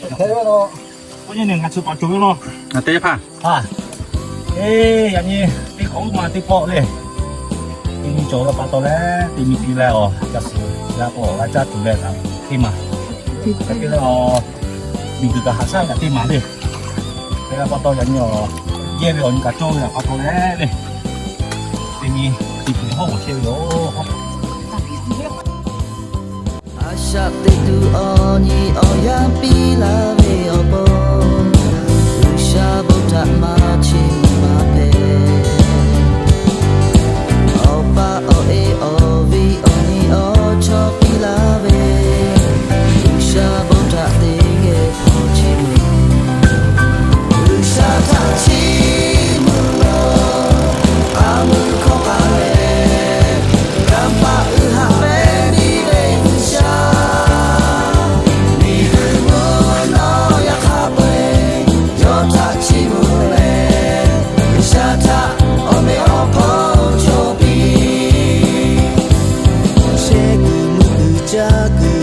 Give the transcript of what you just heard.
thế đó có như này ngắt chụp chụp nó tế pha à ê anh như đi khống mà đi bộ lên đi đi chỗ là bắt đầu đấy đi mi đi lại ở chắc là ở là chắc chủ đề là đi mà cái là mình từ cả hạ sang là đi mà đi cái là bắt đầu là nhỏ dễ bị ổn cả trâu là bắt đầu đấy đi đi mi đi đi hậu một xe đó Ashate tu oni oya pila ve obo Usha bota ma chi ma pe Opa o e o vi oni o cho pila ve Usha bota de ge po chi mu Usha ta chi mu lo amu ko ka le Rampa u ha ve jaga